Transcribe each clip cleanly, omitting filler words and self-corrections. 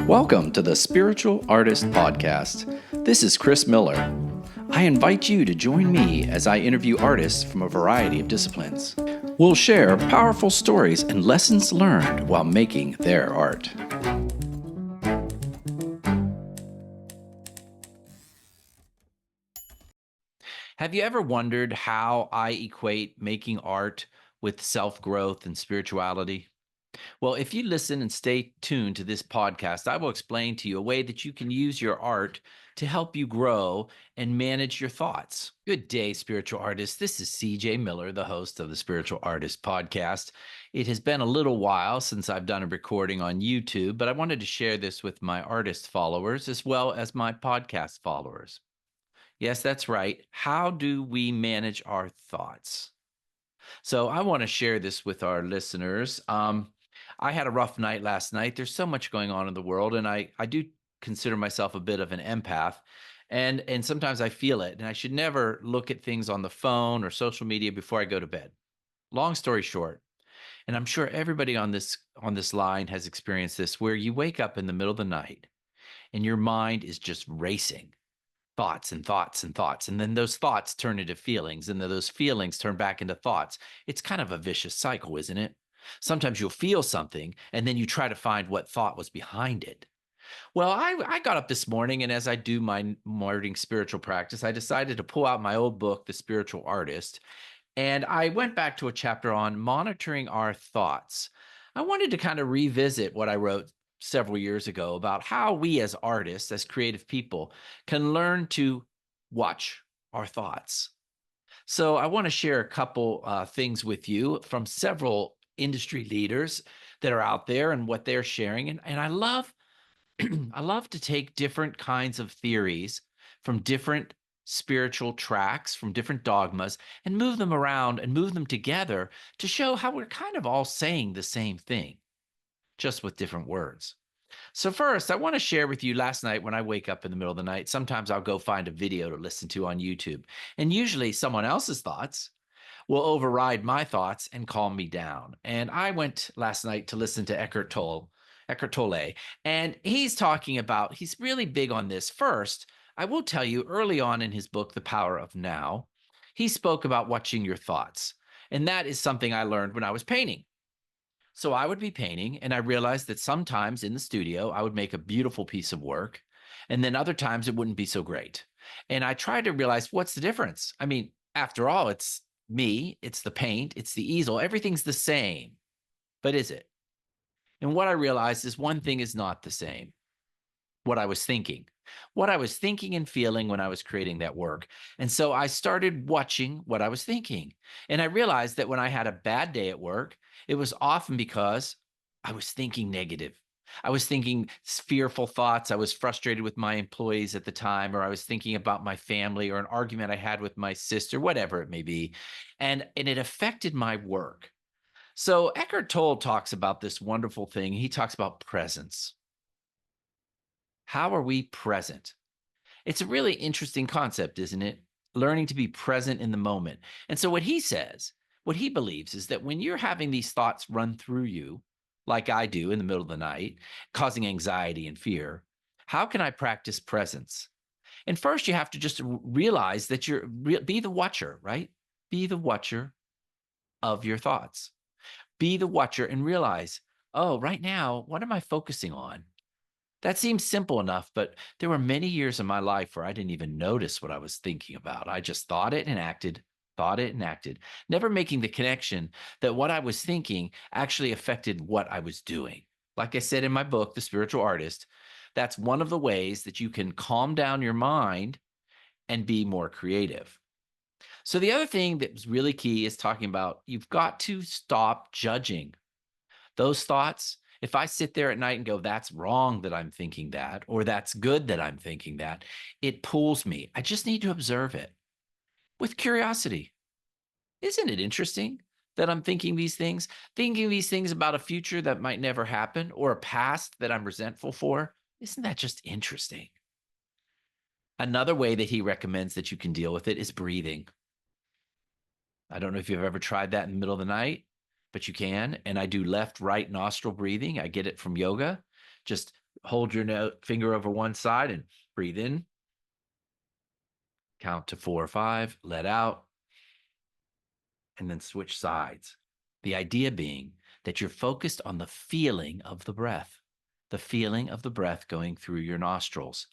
Welcome to the Spiritual Artist Podcast. This is Chris Miller. I invite you to join me as I interview artists from a variety of disciplines. We'll share powerful stories and lessons learned while making their art. Have you ever wondered how I equate making art with self-growth and spirituality? Well, if you listen and stay tuned to this podcast, I will explain to you a way that you can use your art to help you grow and manage your thoughts. Good day, spiritual artists. This is CJ Miller, the host of the Spiritual Artist Podcast. It has been a little while since I've done a recording on YouTube, but I wanted to share this with my artist followers as well as my podcast followers. Yes, that's right. How do we manage our thoughts? So I want to share this with our listeners. I had a rough night last night. There's so much going on in the world, and I do consider myself a bit of an empath, and sometimes I feel it. And I should never look at things on the phone or social media before I go to bed. Long story short, and I'm sure everybody on this line has experienced this, where you wake up in the middle of the night and your mind is just racing. Thoughts and thoughts and thoughts. And then those thoughts turn into feelings, and then those feelings turn back into thoughts. It's kind of a vicious cycle, isn't it? Sometimes you'll feel something, and then you try to find what thought was behind it. Well, I got up this morning, and as I do my morning spiritual practice, I decided to pull out my old book, The Spiritual Artist, and I went back to a chapter on monitoring our thoughts. I wanted to kind of revisit what I wrote several years ago about how we as artists, as creative people, can learn to watch our thoughts. So I want to share a couple things with you from several industry leaders that are out there and what they're sharing. And I love I love to take different kinds of theories from different spiritual tracks, from different dogmas, and move them around and move them together to show how we're kind of all saying the same thing, just with different words. So, first, I want to share with you last night when I wake up in the middle of the night. Sometimes I'll go find a video to listen to on YouTube, and usually someone else's thoughts will override my thoughts and calm me down. And I went last night to listen to Eckhart Tolle, and he's really big on this. First, I will tell you early on in his book, The Power of Now, he spoke about watching your thoughts. And that is something I learned when I was painting. So I would be painting, and I realized that sometimes in the studio, I would make a beautiful piece of work, and then other times it wouldn't be so great. And I tried to realize, what's the difference? I mean, after all, it's me, it's the paint, it's the easel, everything's the same. But is it? And what I realized is one thing is not the same. What I was thinking. What I was thinking and feeling when I was creating that work. And so I started watching what I was thinking. And I realized that when I had a bad day at work, it was often because I was thinking negative. I was thinking fearful thoughts. I was frustrated with my employees at the time, or I was thinking about my family or an argument I had with my sister, whatever it may be. And it affected my work. So Eckhart Tolle talks about this wonderful thing. He talks about presence. How are we present? It's a really interesting concept, isn't it? Learning to be present in the moment. And so what he says, what he believes is that when you're having these thoughts run through you, like I do in the middle of the night, causing anxiety and fear, how can I practice presence? And first you have to just realize that be the watcher, right? Be the watcher of your thoughts. Be the watcher and realize, oh, right now, what am I focusing on? That seems simple enough, but there were many years in my life where I didn't even notice what I was thinking about. I just thought it and acted, never making the connection that what I was thinking actually affected what I was doing. Like I said in my book, The Spiritual Artist, that's one of the ways that you can calm down your mind and be more creative. So the other thing that was really key is talking about you've got to stop judging those thoughts. If I sit there at night and go, that's wrong that I'm thinking that, or that's good that I'm thinking that, it pulls me. I just need to observe it with curiosity. Isn't it interesting that I'm thinking these things about a future that might never happen or a past that I'm resentful for? Isn't that just interesting? Another way that he recommends that you can deal with it is breathing. I don't know if you've ever tried that in the middle of the night, but you can. And I do left, right nostril breathing. I get it from yoga. Just Hold your finger over one side and breathe in. Count to 4 or 5, let out, and then switch sides. The idea being that you're focused on the feeling of the breath, the feeling of the breath going through your nostrils.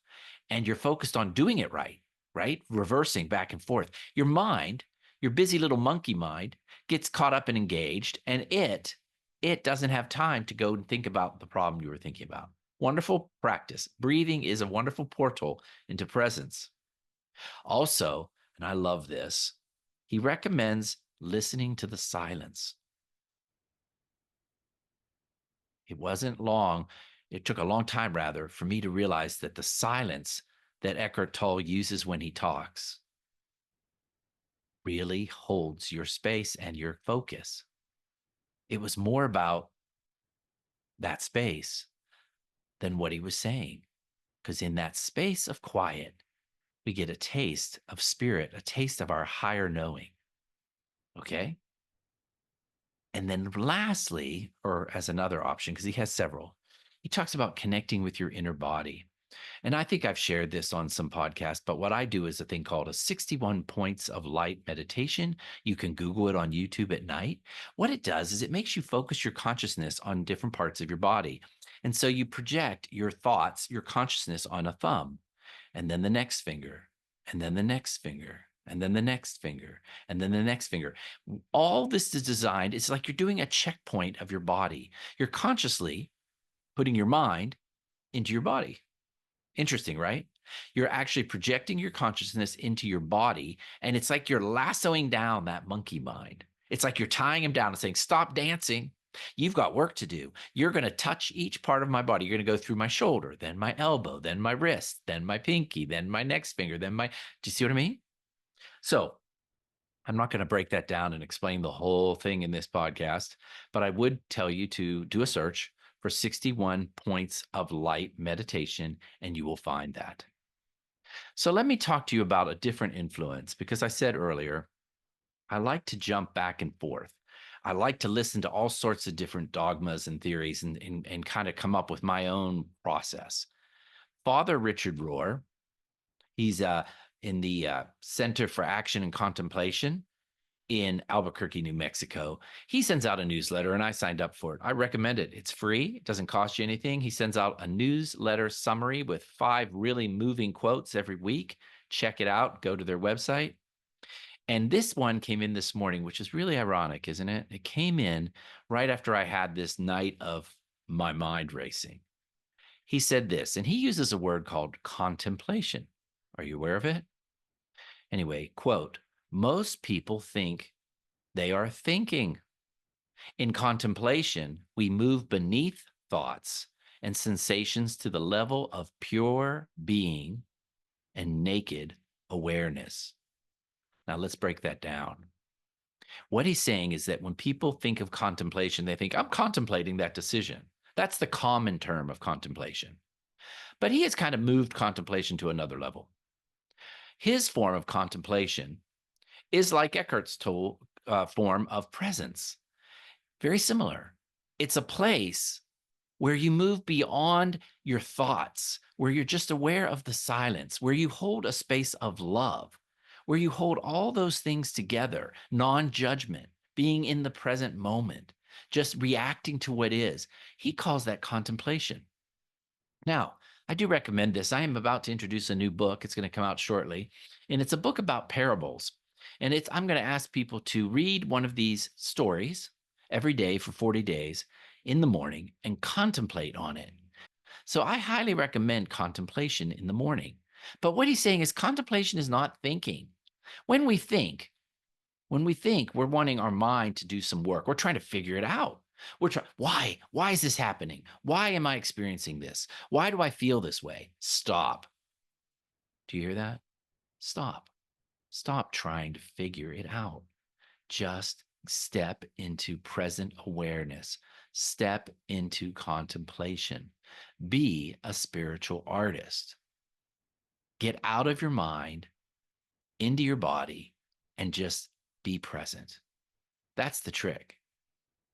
And you're focused on doing it right, right? Reversing back and forth. Your mind, your busy little monkey mind, gets caught up and engaged, and it doesn't have time to go and think about the problem you were thinking about. Wonderful practice. Breathing is a wonderful portal into presence. Also, and I love this, he recommends listening to the silence. It wasn't long. It took a long time, rather, for me to realize that the silence that Eckhart Tolle uses when he talks really holds your space and your focus. It was more about that space than what he was saying. Because in that space of quiet, we get a taste of spirit, a taste of our higher knowing. Okay. And then lastly, or as another option, because he has several, he talks about connecting with your inner body. And I think I've shared this on some podcasts, but what I do is a thing called a 61 points of light meditation. You can Google it on YouTube at night. What it does is it makes you focus your consciousness on different parts of your body. And so you project your thoughts, your consciousness on a thumb, and then the next finger, and then the next finger, and then the next finger, and then the next finger. All this is designed, it's like you're doing a checkpoint of your body. You're consciously putting your mind into your body. Interesting, right? You're actually projecting your consciousness into your body, and it's like you're lassoing down that monkey mind. It's like you're tying him down and saying, "Stop dancing. You've got work to do. You're going to touch each part of my body. You're going to go through my shoulder, then my elbow, then my wrist, then my pinky, then my next finger, then my." Do you see what I mean? So I'm not going to break that down and explain the whole thing in this podcast, but I would tell you to do a search for 61 points of light meditation, and you will find that. So let me talk to you about a different influence because I said earlier, I like to jump back and forth. I like to listen to all sorts of different dogmas and theories and kind of come up with my own process. Father Richard Rohr, he's in the Center for Action and Contemplation in Albuquerque, New Mexico. He sends out a newsletter and I signed up for it. I recommend it. It's free, it doesn't cost you anything. He sends out a newsletter summary with 5 really moving quotes every week. Check it out, go to their website. And this one came in this morning, which is really ironic, isn't it? It came in right after I had this night of my mind racing. He said this, and he uses a word called contemplation. Are you aware of it? Anyway, quote, most people think they are thinking. In contemplation, we move beneath thoughts and sensations to the level of pure being and naked awareness. Now, let's break that down. What he's saying is that when people think of contemplation, they think, I'm contemplating that decision. That's the common term of contemplation. But he has kind of moved contemplation to another level. His form of contemplation is like Eckhart's form of presence. Very similar. It's a place where you move beyond your thoughts, where you're just aware of the silence, where you hold a space of love, where you hold all those things together, non-judgment, being in the present moment, just reacting to what is. He calls that contemplation. Now, I do recommend this. I am about to introduce a new book. It's going to come out shortly, and it's a book about parables. And I'm going to ask people to read one of these stories every day for 40 days in the morning and contemplate on it. So I highly recommend contemplation in the morning. But what he's saying is contemplation is not thinking. When we think, we're wanting our mind to do some work. We're trying to figure it out. We're trying, why? Why is this happening? Why am I experiencing this? Why do I feel this way? Stop. Do you hear that? Stop. Stop trying to figure it out. Just step into present awareness. Step into contemplation. Be a spiritual artist. Get out of your mind, into your body, and just be present. That's the trick.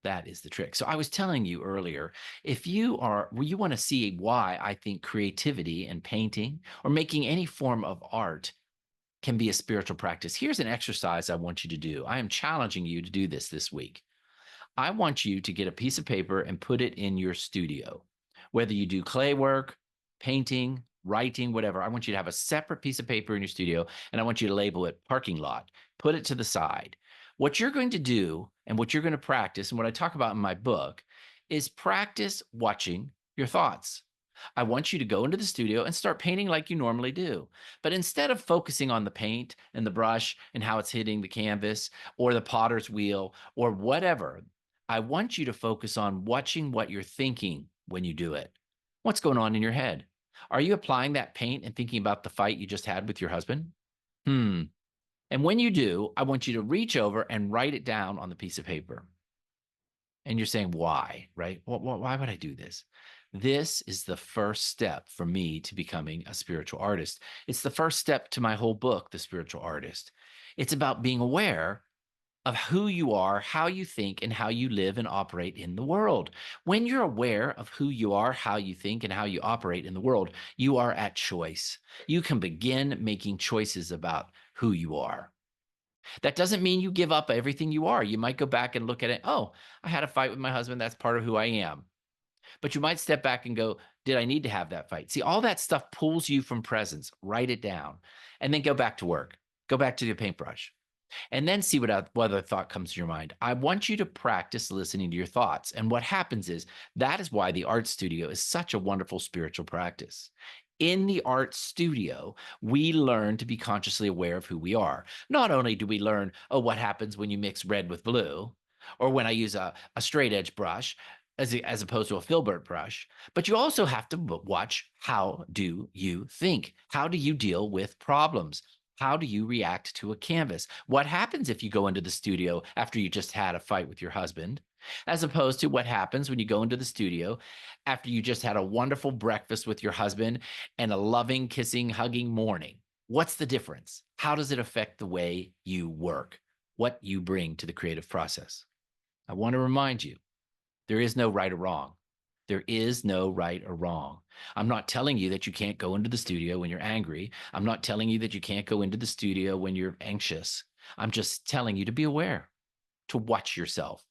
That is the trick. So I was telling you earlier, if you want to see why I think creativity and painting or making any form of art can be a spiritual practice, here's an exercise I want you to do. I am challenging you to do this week. I want you to get a piece of paper and put it in your studio. Whether you do clay work, painting, writing, whatever, I want you to have a separate piece of paper in your studio and I want you to label it parking lot. Put it to the side. What you're going to do and what you're going to practice, and what I talk about in my book, is practice watching your thoughts. I want you to go into the studio and start painting like you normally do. But instead of focusing on the paint and the brush and how it's hitting the canvas or the potter's wheel or whatever, I want you to focus on watching what you're thinking when you do it. What's going on in your head? Are you applying that paint and thinking about the fight you just had with your husband? Hmm. And when you do, I want you to reach over and write it down on the piece of paper. And you're saying, why, right? Why would I do this? This is the first step for me to becoming a spiritual artist. It's the first step to my whole book, The Spiritual Artist. It's about being aware of who you are, how you think, and how you live and operate in the world. When you're aware of who you are, how you think, and how you operate in the world, you are at choice. You can begin making choices about who you are. That doesn't mean you give up everything you are. You might go back and look at it. Oh, I had a fight with my husband. That's part of who I am. But you might step back and go, did I need to have that fight? See, all that stuff pulls you from presence. Write it down and then go back to work. Go back to your paintbrush and then see what other thought comes to your mind. I want you to practice listening to your thoughts. And what happens is that is why the art studio is such a wonderful spiritual practice. In the art studio, we learn to be consciously aware of who we are. Not only do we learn, oh, what happens when you mix red with blue, or when I use a straight edge brush as opposed to a filbert brush, but you also have to watch how do you think? How do you deal with problems? How do you react to a canvas? What happens if you go into the studio after you just had a fight with your husband, as opposed to what happens when you go into the studio after you just had a wonderful breakfast with your husband and a loving, kissing, hugging morning? What's the difference? How does it affect the way you work, what you bring to the creative process? I want to remind you, there is no right or wrong. There is no right or wrong. I'm not telling you that you can't go into the studio when you're angry. I'm not telling you that you can't go into the studio when you're anxious. I'm just telling you to be aware, to watch yourself.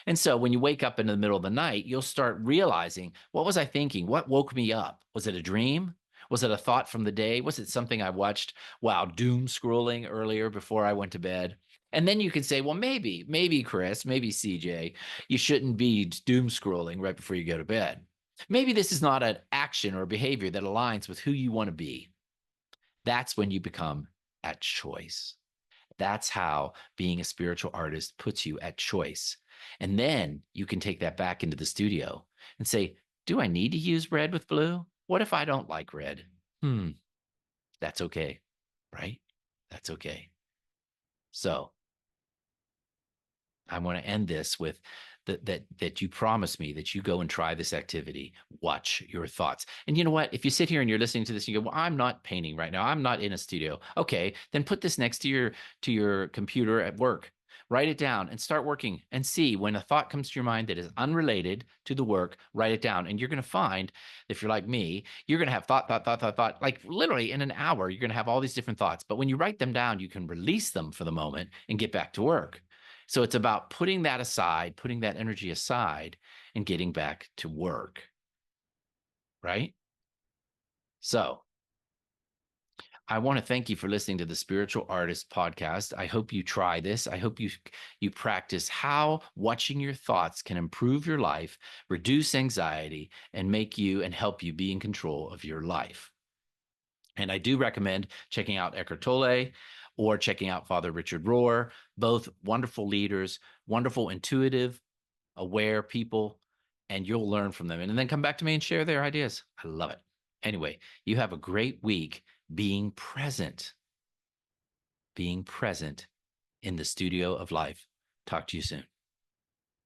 And so when you wake up in the middle of the night, you'll start realizing, what was I thinking? What woke me up? Was it a dream? Was it a thought from the day? Was it something I watched while doom scrolling earlier before I went to bed? And then you can say, well, maybe Chris, maybe CJ, you shouldn't be doom scrolling right before you go to bed. Maybe this is not an action or behavior that aligns with who you want to be. That's when you become at choice. That's how being a spiritual artist puts you at choice. And then you can take that back into the studio and say, do I need to use red with blue? What if I don't like red? That's okay, right? That's okay. So I want to end this with that you promise me that you go and try this activity. Watch your thoughts. And you know what? If you sit here and you're listening to this and you go, well, I'm not painting right now. I'm not in a studio. Okay, then put this next to your computer at work. Write it down and start working and see when a thought comes to your mind that is unrelated to the work, write it down. And you're going to find, if you're like me, you're going to have thought. Like literally in an hour, you're going to have all these different thoughts. But when you write them down, you can release them for the moment and get back to work. So it's about putting that aside, putting that energy aside and getting back to work. Right? So I want to thank you for listening to the Spiritual Artist podcast. I hope you try this. I hope you practice how watching your thoughts can improve your life, reduce anxiety, and make you and help you be in control of your life. And I do recommend checking out Eckhart Tolle or checking out Father Richard Rohr, both wonderful leaders, wonderful, intuitive, aware people, and you'll learn from them. And then come back to me and share their ideas. I love it. Anyway, you have a great week being present in the studio of life. Talk to you soon.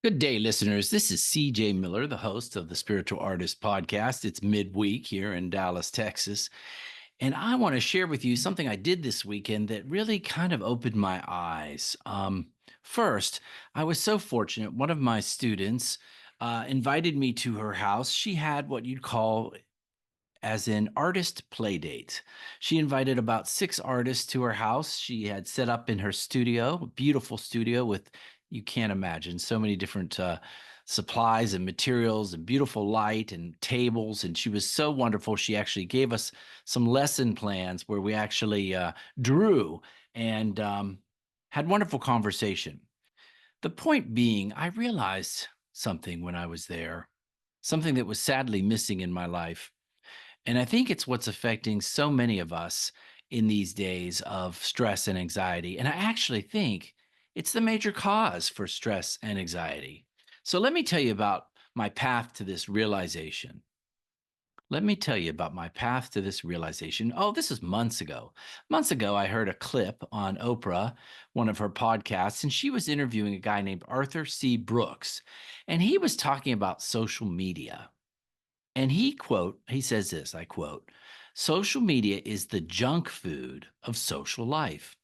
Good day, listeners. This is CJ Miller, the host of the Spiritual Artist podcast. It's midweek here in Dallas, Texas. And I want to share with you something I did this weekend that really kind of opened my eyes. First, I was so fortunate. One of my students invited me to her house. She had what you'd call as an artist play date. She invited about 6 artists to her house. She had set up in her studio, a beautiful studio with, you can't imagine, so many different supplies and materials and beautiful light and tables. And she was so wonderful. She actually gave us some lesson plans where we actually drew and had wonderful conversation. The point being, I realized something when I was there, something that was sadly missing in my life. And I think it's what's affecting so many of us in these days of stress and anxiety. And I actually think it's the major cause for stress and anxiety. So let me tell you about my path to this realization. Let me tell you about my path to this realization. Oh, this is months ago. Months ago, I heard a clip on Oprah, one of her podcasts, and she was interviewing a guy named Arthur C. Brooks. And he was talking about social media. And he says this, I quote, social media is the junk food of social life.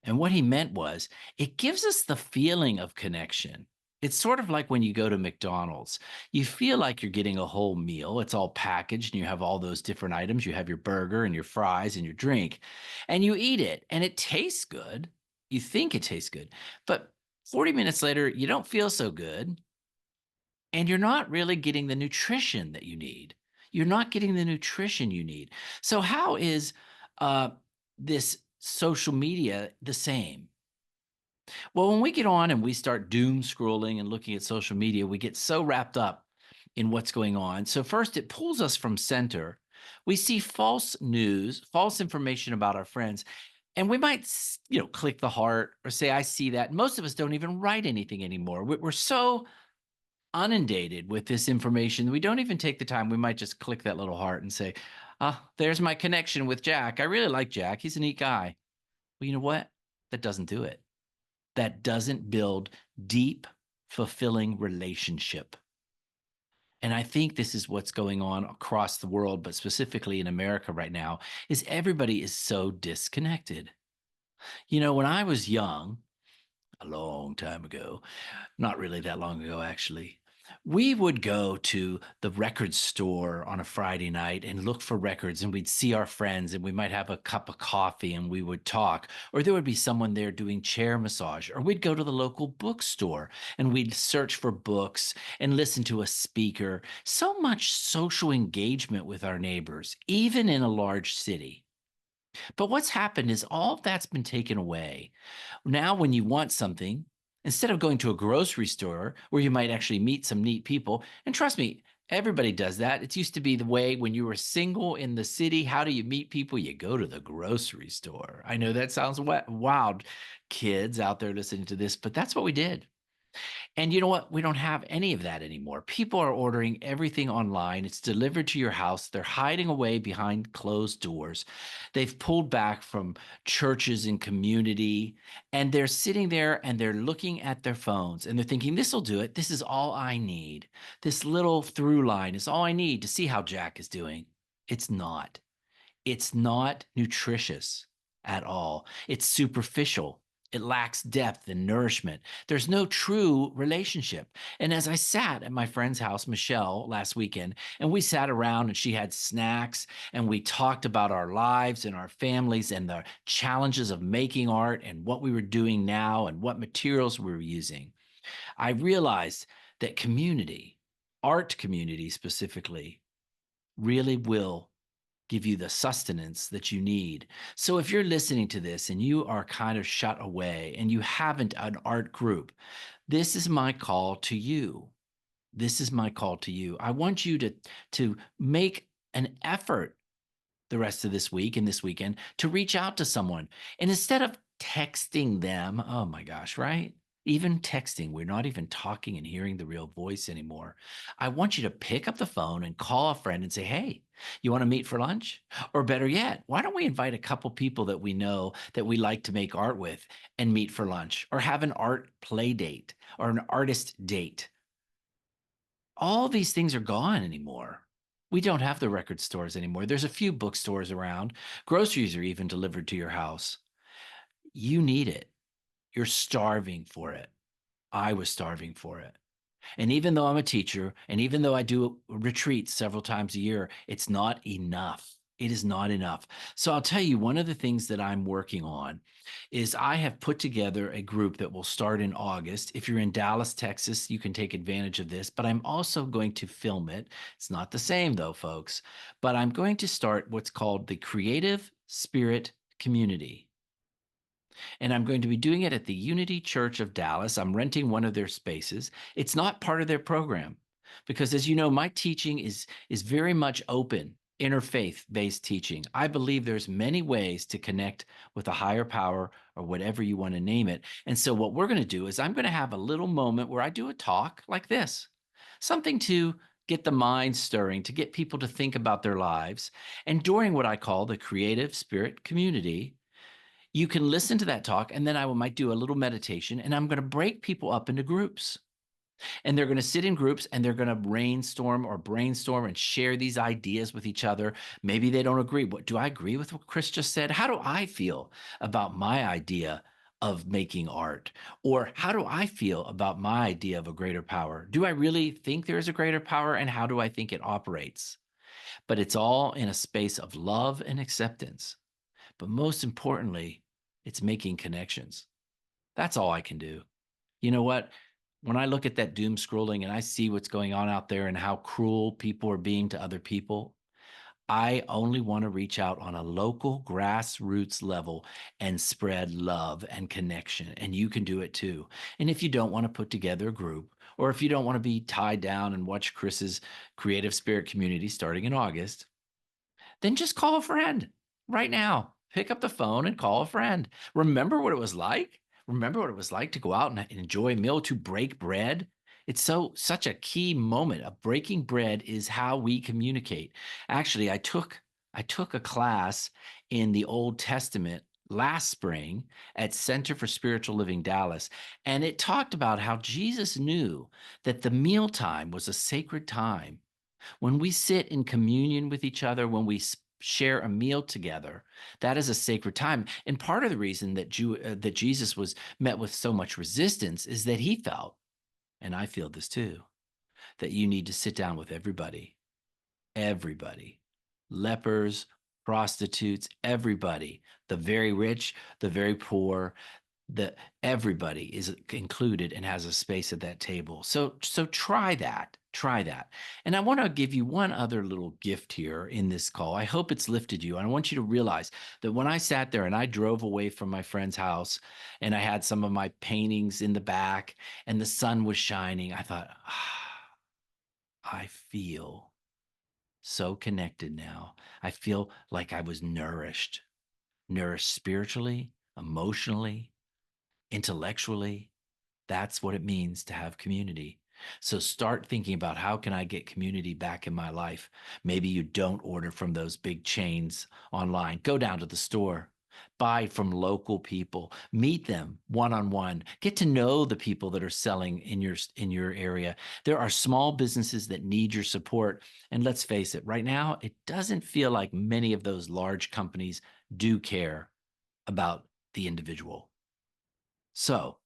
And what he meant was it gives us the feeling of connection. It's sort of like when you go to McDonald's. You feel like you're getting a whole meal. It's all packaged and you have all those different items. You have your burger and your fries and your drink, and you eat it and it tastes good. You think it tastes good. But 40 minutes later, you don't feel so good and you're not really getting the nutrition that you need. You're not getting the nutrition you need. So, how is uh, this social media the same? Well, when we get on and we start doom scrolling and looking at social media, we get so wrapped up in what's going on. So, first, it pulls us from center. We see false news, false information about our friends, and we might, click the heart or say, I see that. Most of us don't even write anything anymore. We're so inundated with this information. We don't even take the time. We might just click that little heart and say, there's my connection with Jack. I really like Jack. He's a neat guy. Well, you know what? That doesn't do it. That doesn't build deep, fulfilling relationship. And I think this is what's going on across the world, but specifically in America right now, is everybody is so disconnected. When I was young, a long time ago, not really that long ago, actually. We would go to the record store on a Friday night and look for records, and we'd see our friends, and we might have a cup of coffee and we would talk. Or there would be someone there doing chair massage. Or we'd go to the local bookstore and we'd search for books and listen to a speaker. So much social engagement with our neighbors, even in a large city. But what's happened is all of that's been taken away. Now, when you want something, instead of going to a grocery store where you might actually meet some neat people, and trust me, everybody does that. It used to be the way when you were single in the city. How do you meet people? You go to the grocery store. I know that sounds wild, kids out there listening to this, but that's what we did. And you know what? We don't have any of that anymore. People are ordering everything online. It's delivered to your house. They're hiding away behind closed doors. They've pulled back from churches and community, and they're sitting there and they're looking at their phones and they're thinking, this will do it. This is all I need. This little through line is all I need to see how Jack is doing. It's not. It's not nutritious at all. It's superficial. It lacks depth and nourishment. There's no true relationship. And as I sat at my friend's house, Michelle, last weekend, and we sat around and she had snacks and we talked about our lives and our families and the challenges of making art and what we were doing now and what materials we were using, I realized that community, art community specifically, really will give you the sustenance that you need. So if you're listening to this and you are kind of shut away and you haven't an art group, this is my call to you. This is my call to you. I want you to make an effort the rest of this week and this weekend to reach out to someone. And instead of texting them, oh my gosh, right? Even texting, we're not even talking and hearing the real voice anymore. I want you to pick up the phone and call a friend and say, hey, you want to meet for lunch? Or better yet, why don't we invite a couple people that we know that we like to make art with and meet for lunch or have an art play date or an artist date? All these things are gone anymore. We don't have the record stores anymore. There's a few bookstores around. Groceries are even delivered to your house. You need it. You're starving for it. I was starving for it. And even though I'm a teacher, and even though I do retreats several times a year, it's not enough. It is not enough. So I'll tell you, one of the things that I'm working on is I have put together a group that will start in August. If you're in Dallas, Texas, you can take advantage of this, but I'm also going to film it. It's not the same though, folks, but I'm going to start what's called the Creative Spirit Community. And I'm going to be doing it at the Unity Church of Dallas. I'm renting one of their spaces. It's not part of their program because, as you know, my teaching is very much open, interfaith based teaching. I believe there's many ways to connect with a higher power or whatever you want to name it. And so what we're going to do is I'm going to have a little moment where I do a talk like this, something to get the mind stirring, to get people to think about their lives. And during what I call the Creative Spirit Community, you can listen to that talk, and then might do a little meditation, and I'm going to break people up into groups. And they're going to sit in groups and they're going to brainstorm and share these ideas with each other. Maybe they don't agree. What do I agree with what Chris just said? How do I feel about my idea of making art? Or how do I feel about my idea of a greater power? Do I really think there is a greater power, and how do I think it operates? But it's all in a space of love and acceptance. But most importantly, it's making connections. That's all I can do. You know what? When I look at that doom scrolling and I see what's going on out there and how cruel people are being to other people, I only want to reach out on a local grassroots level and spread love and connection. And you can do it too. And if you don't want to put together a group, or if you don't want to be tied down and watch Chris's Creative Spirit Community starting in August, then just call a friend right now. Pick up the phone and call a friend. Remember what it was like? Remember what it was like to go out and enjoy a meal, to break bread? It's such a key moment. Of breaking bread is how we communicate. Actually, I took a class in the Old Testament last spring at Center for Spiritual Living Dallas, and it talked about how Jesus knew that the mealtime was a sacred time. When we sit in communion with each other, when we share a meal together, that is a sacred time. And part of the reason that Jesus was met with so much resistance is that he felt, and I feel this too, that you need to sit down with everybody, lepers, prostitutes, everybody, the very rich, the very poor, the everybody is included and has a space at that table. So try that. Try that. And I want to give you one other little gift here in this call. I hope it's lifted you. I want you to realize that when I sat there and I drove away from my friend's house and I had some of my paintings in the back and the sun was shining, I thought, I feel so connected now. I feel like I was nourished spiritually, emotionally, intellectually. That's what it means to have community. So start thinking about, how can I get community back in my life? Maybe you don't order from those big chains online. Go down to the store. Buy from local people. Meet them one-on-one. Get to know the people that are selling in your area. There are small businesses that need your support. And let's face it, right now, it doesn't feel like many of those large companies do care about the individual. So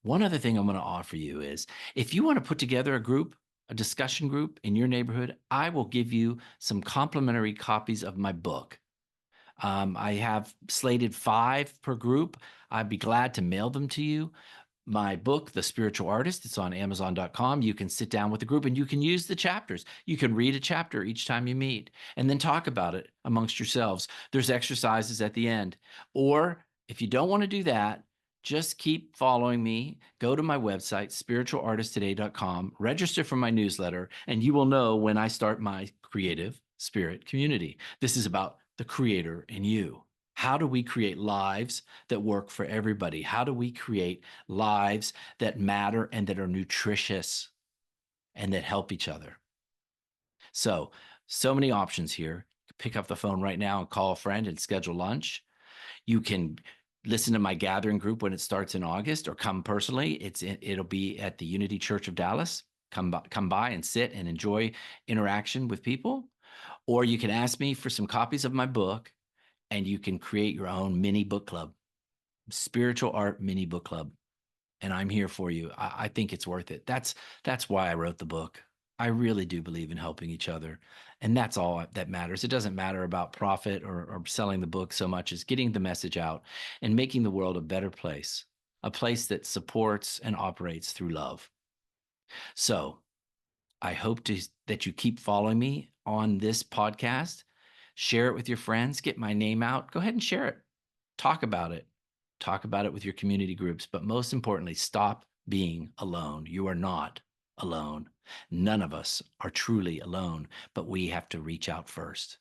one other thing I'm going to offer you is, if you want to put together a group, a discussion group in your neighborhood, I will give you some complimentary copies of my book. I have slated 5 per group. I'd be glad to mail them to you. My book, The Spiritual Artist, it's on Amazon.com. You can sit down with the group and you can use the chapters. You can read a chapter each time you meet and then talk about it amongst yourselves. There's exercises at the end. Or if you don't want to do that, just keep following me. Go to my website, spiritualartisttoday.com, register for my newsletter, and you will know when I start my Creative Spirit Community. This is about the Creator in you. How do we create lives that work for everybody? How do we create lives that matter and that are nutritious and that help each other? So many options here. Pick up the phone right now and call a friend and schedule lunch. You can listen to my gathering group when it starts in August, or come personally. It'll be at the Unity Church of Dallas. Come by and sit and enjoy interaction with people. Or you can ask me for some copies of my book, and you can create your own mini book club. Spiritual Art Mini Book Club. And I'm here for you. I think it's worth it. That's why I wrote the book. I really do believe in helping each other, and that's all that matters. It doesn't matter about profit or selling the book so much as getting the message out and making the world a better place, a place that supports and operates through love. So I hope that you keep following me on this podcast. Share it with your friends. Get my name out. Go ahead and share it. Talk about it. Talk about it with your community groups. But most importantly, stop being alone. You are not alone. None of us are truly alone, but we have to reach out first.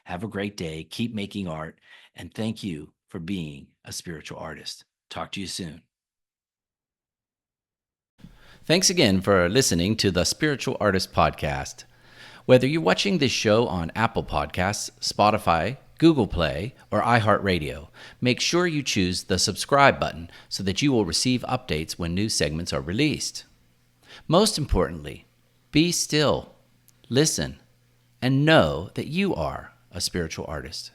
Have a great day. Keep making art. And thank you for being a spiritual artist. Talk to you soon. Thanks again for listening to the Spiritual Artist Podcast. Whether you're watching this show on Apple Podcasts, Spotify, Google Play, or iHeartRadio, make sure you choose the subscribe button so that you will receive updates when new segments are released. Most importantly, be still, listen, and know that you are a spiritual artist.